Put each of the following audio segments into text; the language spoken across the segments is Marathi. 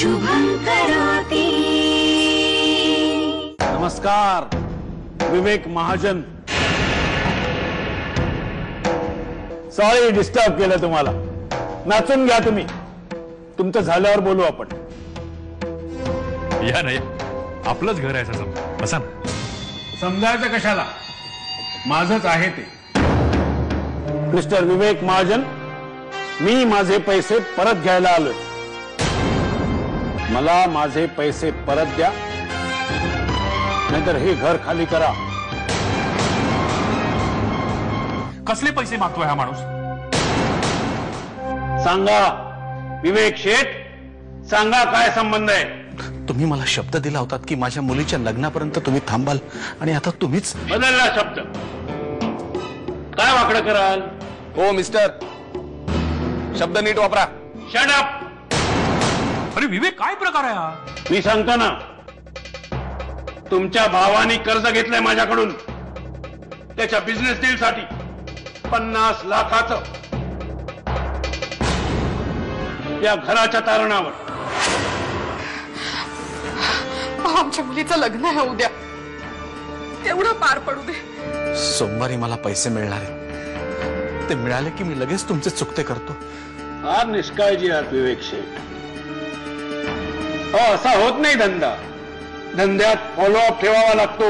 शुभं करोति। नमस्कार विवेक महाजन. सॉरी डिस्टर्ब केलं तुम्हाला. नाचून घ्या तुम्ही. तुमचं झाल्यावर बोलू आपण. या नाही आपलंच घर आहे असं बसा ना. समजायचं कशाला, माझंच आहे ते. मिस्टर विवेक महाजन, मी माझे पैसे परत घ्यायला आलोय. मला माझे पैसे परत द्या, नाहीतर हे घर खाली करा. कसले पैसे मागतोय हा माणूस? सांगा विवेक शेठ, सांगा काय संबंध आहे? तुम्ही मला शब्द दिला होता की माझ्या मुलीच्या लग्नापर्यंत तुम्ही थांबाल, आणि आता तुम्हीच बदलला शब्द. काय वाकडं कराल? हो मिस्टर, शब्द नीट वापरा. Shut up. अरे विवेक, काय प्रकार आहे हा? मी सांगतो ना, तुमच्या भावाने कर्ज घेतलंय माझ्याकडून त्याच्या बिझनेस डील साठी 50 लाखाचं. या घराच्या तारणावर. आमच्या मुलीचं लग्न आहे उद्या, तेवढं पार पडू दे. सोमवारी मला पैसे मिळणार आहेत. ते मिळाले की मी लगेच तुमचे चुकते करतो. फार निष्काळजी आहात विवेक शेठ. असा होत नाही धंदा. धंद्यात फॉलोअप ठेवावा लागतो,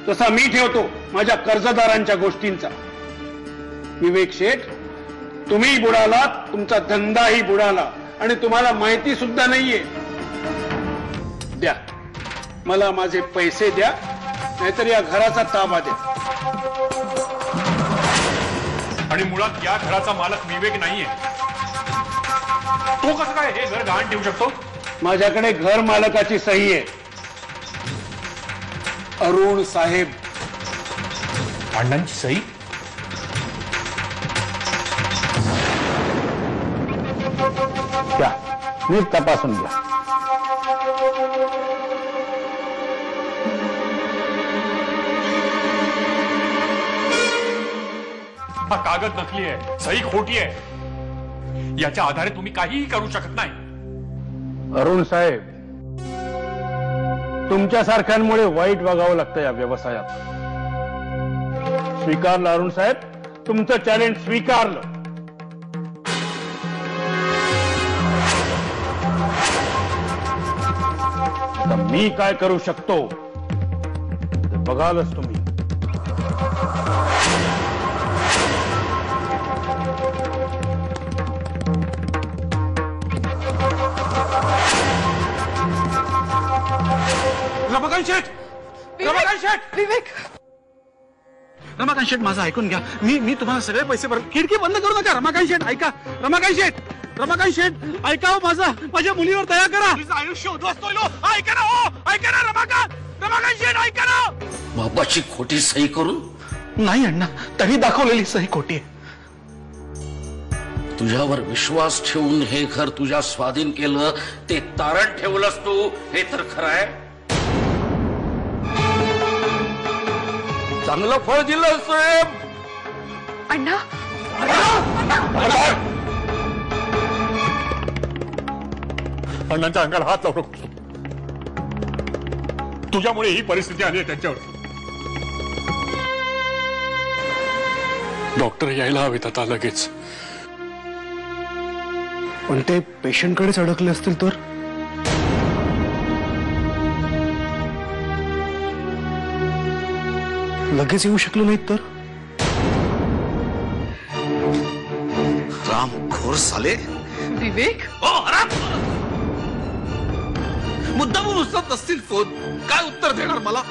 तसा मी ठेवतो माझ्या कर्जदारांच्या गोष्टींचा. विवेक शेठ, तुम्ही बुडालात, तुमचा धंदाही बुडाला, आणि तुम्हाला माहिती सुद्धा नाहीये. द्या मला माझे पैसे द्या, नाहीतर या घराचा ताबा द्या. आणि मुळात या घराचा मालक विवेक नाहीये. तो कसं काय हे घर गहाण ठेवू शकतो? माझ्याकडे घर मालकाची सही आहे, अरुण साहेब. अण्णांची सही? द्या, नीट तपासून घ्या. हा कागद नकली आहे, सही खोटी आहे. याच्या आधारे तुम्ही काहीही करू शकत नाही. अरुण साहेब, तुमच्यासारख्यांमुळे वाईट वागावं लागतं या व्यवसायात. स्वीकारलं अरुण साहेब, तुमचं चॅलेंज स्वीकारलं. आता मी काय करू शकतो ते बघालच तुम्ही. रमाकांत शेठ, रमाकांत शेठ, विवेक, रमाकांत शेठ, माझं ऐकून घ्या. मी तुम्हाला सगळे पैसे भर. खिडकी बंद करू नका. रमाकांत शेठ ऐका. रमाकांत शेठ, रमाकांत शेठ ऐका. माझ्या मुलीवर दया करा. आयुष्य उद्ध्वस्तोय. ऐका ना, हो ऐका ना. रमाकांत शेठ ऐका ना. बाबाची खोटी सही करून? नाही अण्णा, तरी दाखवलेली सही खोटी आहे. तुझ्यावर विश्वास ठेवून हे घर तुझ्या स्वाधीन केलं, ते तारण ठेवलंस तू, हे तर खरं आहे. चांगलं फळ दिलं साहेब. अण्णा, अण्णांच्या अंगाला हात लावू नको. तुझ्यामुळे ही परिस्थिती आली आहे त्यांच्यावर. डॉक्टर यायला हवेत आता लगेच. पण ते पेशंटकडेच अडकले असतील तर? लगेच येऊ शकले नाहीत तर? रामखोर साले. विवेक, मुद्दामून उचलत नसतील फोन. काय उत्तर देणार मला?